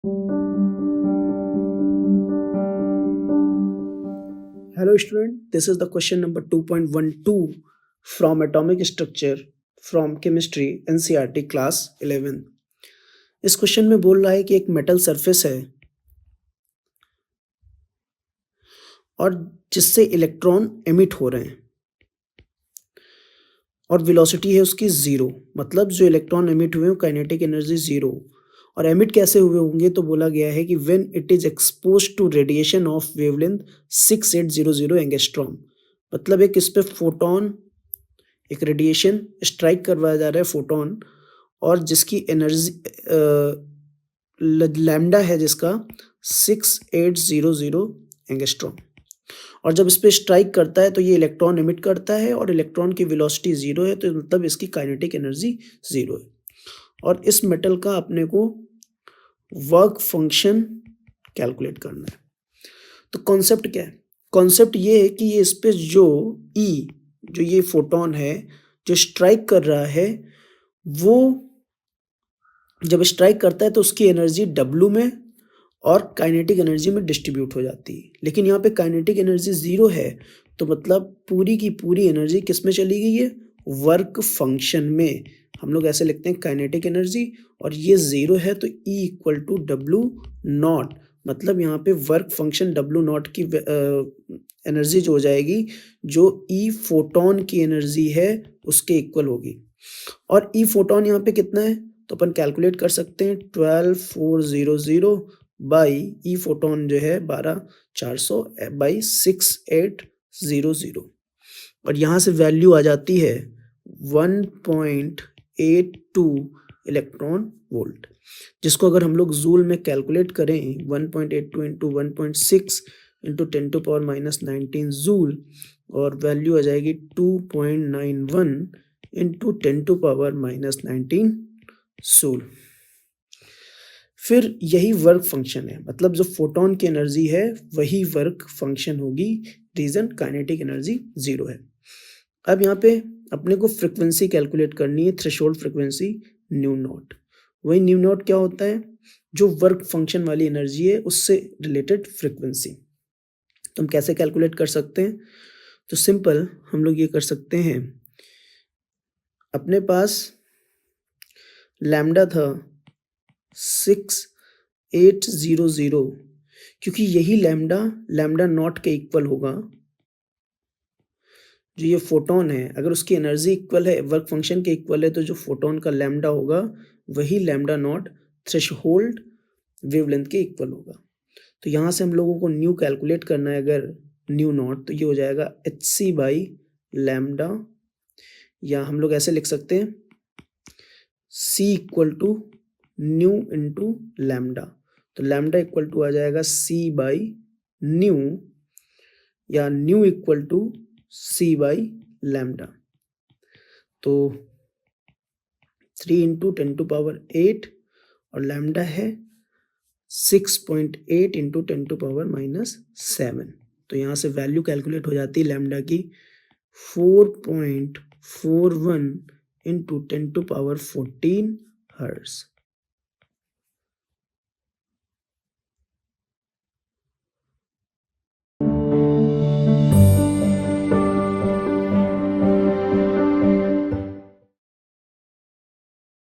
Hello student, this is the question number 2.12 from atomic structure from chemistry NCERT class 11। इस question में बोल रहा है कि एक मेटल सरफेस है और जिससे इलेक्ट्रॉन एमिट हो रहे हैं और वेलोसिटी है उसकी जीरो, मतलब जो इलेक्ट्रॉन एमिट हुए हैं काइनेटिक एनर्जी जीरो। और एमिट कैसे हुए होंगे तो बोला गया है कि when it is exposed to radiation of wavelength 6800 angstrom, मतलब एक इस पे फोटोन एक रेडिएशन स्ट्राइक करवाया जा रहा है फोटोन, और जिसकी एनर्जी लैम्डा है जिसका 6800 एंगस्ट्रॉम। और जब इस पे स्ट्राइक करता है तो ये इलेक्ट्रॉन एमिट करता है और इलेक्ट्रॉन की वेलोसिटी जीरो है, तो मतलब इसकी काइनेटिक एनर्जी जीरो है। और इस मेटल का अपने को वर्क फंक्शन कैलकुलेट करना है। तो कॉन्सेप्ट क्या है? कॉन्सेप्ट ये है कि ये इस पे जो जो ये फोटोन है जो स्ट्राइक कर रहा है, वो जब स्ट्राइक करता है तो उसकी एनर्जी W में और काइनेटिक एनर्जी में डिस्ट्रीब्यूट हो जाती है। लेकिन यहाँ पे काइनेटिक एनर्जी जीरो है, तो मतलब पूरी की पूरी एनर्जी किस में चली गई है? वर्क फंक्शन में। हम लोग ऐसे लिखते हैं काइनेटिक एनर्जी, और ये जीरो है तो E equal to W nought, मतलब यहाँ पे वर्क फंक्शन डब्लू नॉट की एनर्जी जो हो जाएगी, जो E फोटोन की एनर्जी है उसके इक्वल होगी। और E फोटोन यहाँ पे कितना है तो अपन कैलकुलेट कर सकते हैं 12400 बाई E फोटोन जो है 12400 बाई 6800, और यहाँ से वैल्यू आ जाती है 1.82 इलेक्ट्रॉन वोल्ट, जिसको अगर हम लोग जूल में कैलकुलेट करें 1.82 इंटू 1.6 इंटू 10⁻⁻19 जूल, और वैल्यू आ जाएगी 2.91 इंटू 10⁻⁻19 जूल। फिर यही वर्क फंक्शन है, मतलब जो फोटोन की एनर्जी है वही वर्क फंक्शन होगी, रीजन काइनेटिक एनर्जी जीरो है। अब यहाँ पे अपने को फ्रिक्वेंसी कैलकुलेट करनी है, थ्रेशोल्ड फ्रिक्वेंसी न्यू नॉट। वही न्यू नॉट क्या होता है? जो वर्क फंक्शन वाली एनर्जी है उससे रिलेटेड फ्रिक्वेंसी। तो हम कैसे कैलकुलेट कर सकते हैं? तो सिंपल हम लोग ये कर सकते हैं, अपने पास लैम्डा था 6800, क्योंकि यही लैम्डा नॉट के इक्वल होगा। जो ये फोटोन है अगर उसकी एनर्जी इक्वल है, वर्क फंक्शन के इक्वल है, तो जो फोटोन का लैम्डा होगा वही लैम्डा नॉट थ्रेशोल्ड वेवलेंथ के इक्वल होगा। तो यहाँ से हम लोगों को न्यू कैलकुलेट करना है, अगर न्यू नॉट, तो ये हो जाएगा HC बाई लैम्डा, या हम लोग ऐसे लिख सकते हैं C equal to nu into lambda. तो लैम्डा इक्वल टू आ जाएगा C बाई न्यू, या nu equal to C by lambda. तो 3 इंटू 10⁸ और लैम्डा है 6.8 इंटू 10⁻⁻7। तो यहाँ से वैल्यू कैलकुलेट हो जाती है लैम्डा की 4.41 इंटू 10⁻14 हर्ट्ज।